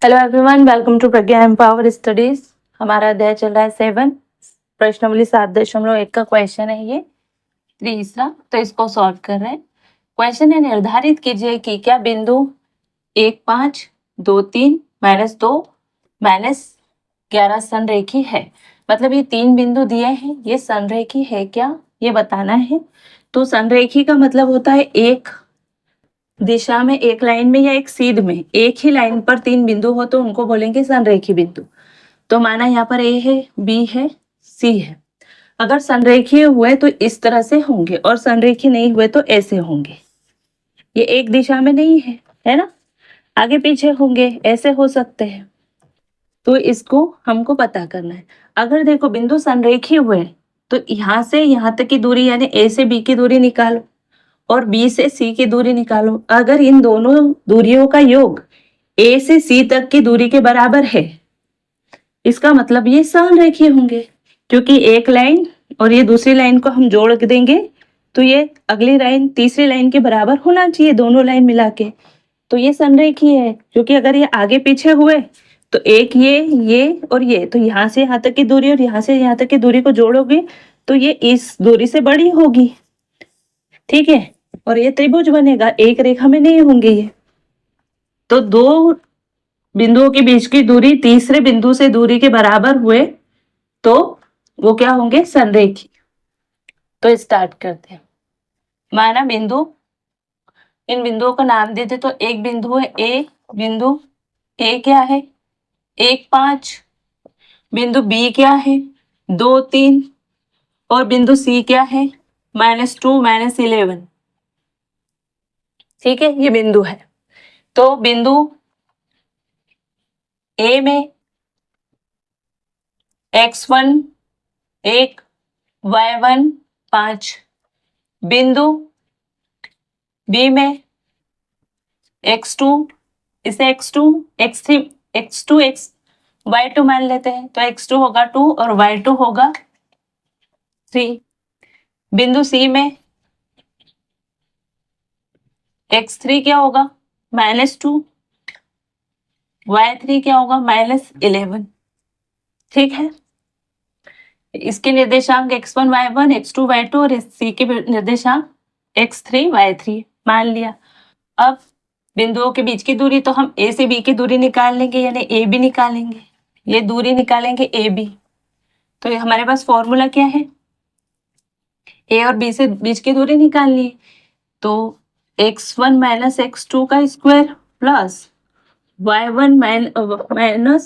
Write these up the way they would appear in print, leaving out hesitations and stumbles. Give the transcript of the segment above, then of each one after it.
Hello everyone, welcome to Pragya empower studies. हमारा अध्याय चल रहा है 7। प्रश्नावली 7.1 का क्वेश्चन है ये तीसरा। तो इसको सॉल्व कर रहे हैं। क्वेश्चन है, निर्धारित कीजिए कि क्या बिंदु 1, 5, 2, 3, -2, -11 संरेखी है। मतलब ये 3 बिंदु दिए हैं, ये संरेखी है क्या, ये बताना है। तो संरेखी का मतलब होता है एक दिशा में, एक लाइन में या एक सीध में एक ही लाइन पर 3 बिंदु हो तो उनको बोलेंगे संरेखी बिंदु। तो माना यहाँ पर ए है, बी है, सी है। अगर संरेखीय हुए तो इस तरह से होंगे और संरेखीय नहीं हुए तो ऐसे होंगे। ये एक दिशा में नहीं है ना, आगे पीछे होंगे, ऐसे हो सकते हैं। तो इसको हमको पता करना है। अगर देखो बिंदु संरेखीय हुए तो यहाँ से यहाँ तक की दूरी यानी ए से बी की दूरी निकालो और बी से सी की दूरी निकालो। अगर इन दोनों दूरियों का योग ए से सी तक की दूरी के बराबर है, इसका मतलब ये संरेखीय होंगे, क्योंकि एक लाइन और ये दूसरी लाइन को हम जोड़ देंगे तो ये अगली लाइन तीसरी लाइन के बराबर होना चाहिए, दोनों लाइन मिला के। तो ये संरेखीय है, क्योंकि अगर ये आगे पीछे हुए तो एक ये और ये, तो यहाँ से यहाँ तक की दूरी और यहाँ से यहाँ तक की दूरी को जोड़ोगे तो ये इस दूरी से बड़ी होगी, ठीक है। और ये त्रिभुज बनेगा, एक रेखा में नहीं होंगे ये। तो दो बिंदुओं के बीच की दूरी तीसरे बिंदु से दूरी के बराबर हुए तो वो क्या होंगे, संरेखी। तो स्टार्ट करते हैं। माना बिंदु, इन बिंदुओं का नाम देते तो एक बिंदु है ए, बिंदु ए क्या है 1, 5, बिंदु बी क्या है 2, 3 और बिंदु सी क्या है -2, -11। ठीक है, ये बिंदु है। तो बिंदु ए में x1 1, y1 5, बिंदु बी में x2, इसे x2, x3, x2, y2 मान लेते हैं, तो x2 होगा 2 और y2 होगा 3। बिंदु सी में x3 क्या होगा -2, y3 क्या होगा -11। ठीक है, इसके निर्देशांक x1, y1, x2, y2 और सी के निर्देशांक x3, y3 मान लिया। अब बिंदुओं के बीच की दूरी तो हम ए से बी की दूरी निकाल लेंगे, यानी ए बी निकालेंगे, ये दूरी निकालेंगे ए बी। तो ये हमारे पास फॉर्मूला क्या है, ए और बी से बीच की दूरी निकालनी है। तो x1 - x2 का square plus y1 minus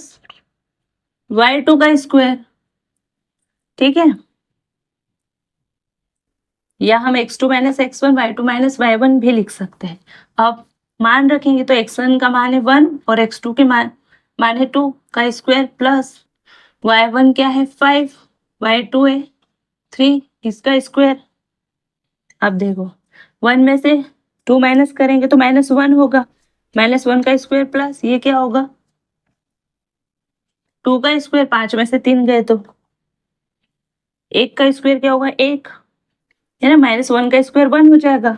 y2 का स्क्वायर, ठीक है। या हम x2 - x1, y2 - y1 भी लिख सकते हैं। अब मान रखेंगे तो x1 का मान है 1 और x2 के मान है 2 का स्क्वायर प्लस y1 क्या है 5, y2 है 3, इसका स्क्वायर। अब देखो 1 में से 2 माइनस करेंगे तो -1 होगा, -1 का स्क्वायर प्लस ये क्या होगा 2 का स्क्वायर, 5 में से 3 गए तो 1 का स्क्वायर क्या होगा 1, है ना। -1 का स्क्वायर 1 हो जाएगा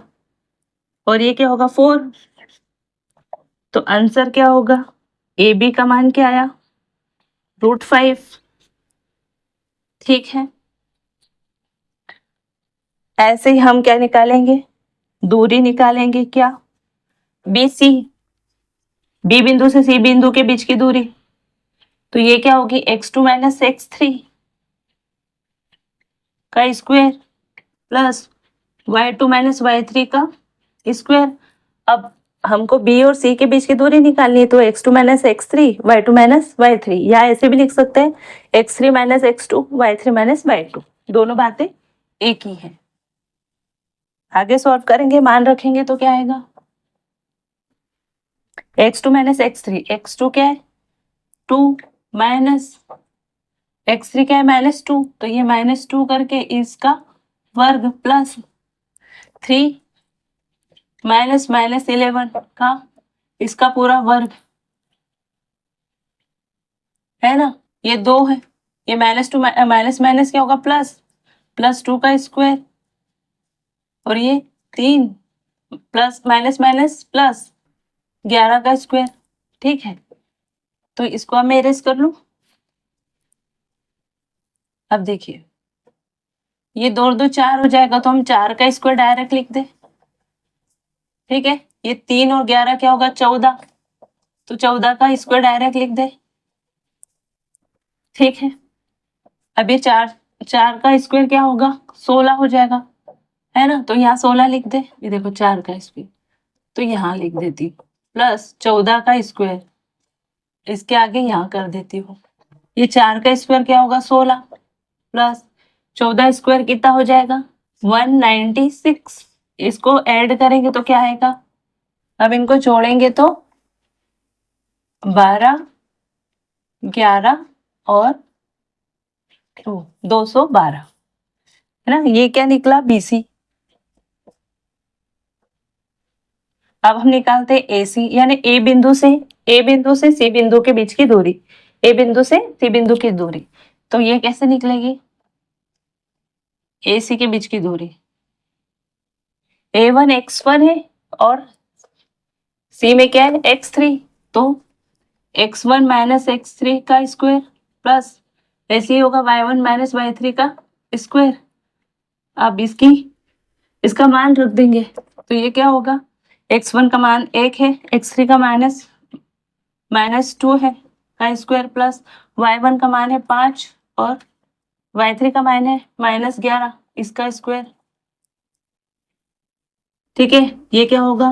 और ये क्या होगा 4। तो आंसर क्या होगा, ए बी का मान क्या आया √5। ठीक है, ऐसे ही हम क्या निकालेंगे, दूरी निकालेंगे, क्या बी सी, बी बिंदु से सी बिंदु के बीच की दूरी। तो ये क्या होगी x2 - x3 का स्क्वायर प्लस y2 - y3 का स्क्वायर। अब हमको बी और सी के बीच की दूरी निकालनी है, तो x2 - x3, y2 - y3, या ऐसे भी लिख सकते हैं x3 - x2, y3 - y2, दोनों बातें एक ही है। आगे सॉल्व करेंगे, मान रखेंगे तो क्या आएगा x2 - x3, x2 क्या है 2 माइनस x3 क्या है -2, तो ये -2 करके इसका वर्ग प्लस 3 -11 का इसका पूरा वर्ग, है ना। ये 2 है, ये -2 माइनस क्या होगा +2 का स्क्वायर और ये 3 प्लस माइनस प्लस 11 का स्क्वायर। ठीक है, तो इसको अब मैं इरेज कर लूं। अब देखिए ये 2 और 2 4 हो जाएगा, तो हम 4 का स्क्वायर डायरेक्ट लिख दे। ठीक है, ये 3 और 11 क्या होगा 14, तो 14 का स्क्वायर डायरेक्ट लिख दे। ठीक है, अब ये 4 का स्क्वायर क्या होगा 16 हो जाएगा, है ना, तो यहाँ 16 लिख दे। ये देखो 4 का स्क्वायर तो यहाँ लिख देती हूँ, प्लस 14 का स्क्वायर इसके आगे यहाँ कर देती हूँ। ये 4 का स्क्वायर क्या होगा 16 प्लस 14 स्क्वायर कितना हो जाएगा 196। इसको ऐड करेंगे तो क्या आएगा, अब इनको जोड़ेंगे तो 12 11 और 212, है ना, ये क्या निकला BC। अब हम निकालते हैं AC, यानी ए बिंदु से C बिंदु के बीच की दूरी, ए बिंदु से C बिंदु की दूरी, तो ये कैसे निकलेगी, AC के बीच की दूरी A1 x1 है और C में क्या है x3, तो x1 माइनस x3 का स्क्वायर प्लस ऐसे ही होगा y1 माइनस y3 का स्क्वायर। अब इसका मान रख देंगे तो ये क्या होगा, x1 का मान 1 है, x3 का -2 है का स्क्वायर प्लस y1 का मान है 5 और y3 का मान है -11 इसका स्क्वायर। ठीक है, ये क्या होगा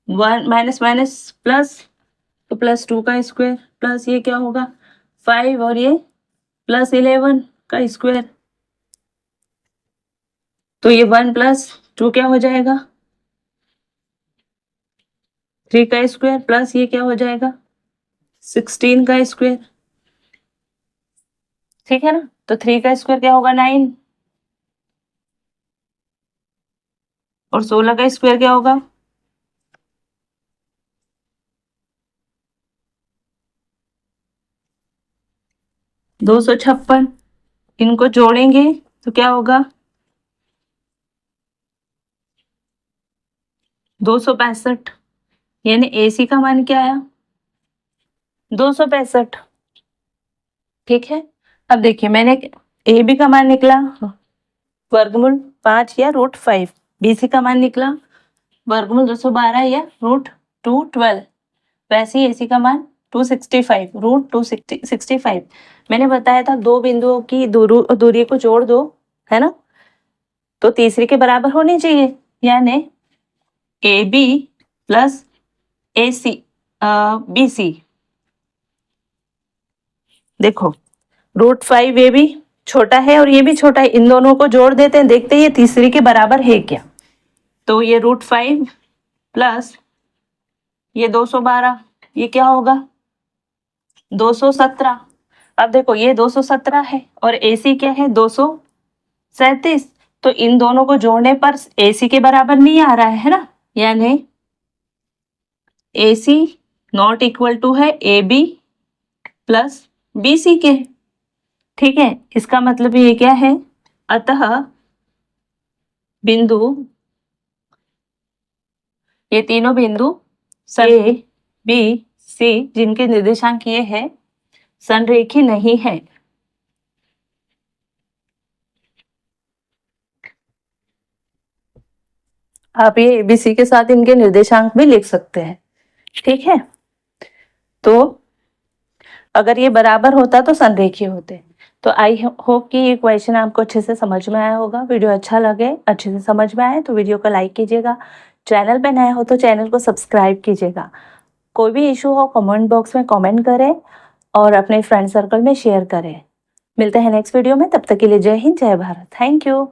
1 माइनस माइनस प्लस, तो +2 का स्क्वायर प्लस ये क्या होगा 5 और ये +11 का स्क्वायर, तो ये 1 + 2 क्या हो जाएगा 3 का स्क्वायर प्लस ये क्या हो जाएगा 16 का स्क्वायर। ठीक है ना, तो 3 का स्क्वायर क्या होगा 9 और 16 का स्क्वायर क्या होगा 256। इनको जोड़ेंगे तो क्या होगा 265, यानी AC का मान क्या आया 265। ठीक है, अब देखिए मैंने AB का मान निकला वर्गमूल 5 या √5, BC का मान निकला वर्गमूल 212 या √212, वैसे ही AC का मान 265 √265। मैंने बताया था दो बिंदुओं की दूरी को जोड़ दो, है ना, तो तीसरे के बराबर होनी चाहिए, यानी AB प्लस AC BC। देखो √5 ये भी छोटा है और ये भी छोटा है, इन दोनों को जोड़ देते हैं, देखते हैं ये तीसरे के बराबर है क्या। तो ये √5 प्लस ये 212 ये क्या होगा 217। अब देखो ये 217 है और AC क्या है 237, तो इन दोनों को जोड़ने पर AC के बराबर नहीं आ रहा है ना, यानी AC नॉट इक्वल टू है AB प्लस BC के। ठीक है, इसका मतलब ये क्या है, अतः बिंदु ये तीनों बिंदु A B C जिनके निर्देशांक ये है संरेखी नहीं है। आप ये ABC के साथ इनके निर्देशांक भी लिख सकते हैं। ठीक है, तो अगर ये बराबर होता तो संरेखीय होते। तो आई होप कि ये क्वेश्चन आपको अच्छे से समझ में आया होगा। वीडियो अच्छा लगे, अच्छे से समझ में आए तो वीडियो को लाइक कीजिएगा, चैनल पे नए हो तो चैनल को सब्सक्राइब कीजिएगा। कोई भी इशू हो कमेंट बॉक्स में कमेंट करें और अपने फ्रेंड सर्कल में शेयर करें। मिलते हैं नेक्स्ट वीडियो में, तब तक के लिए जय हिंद जय भारत, थैंक यू।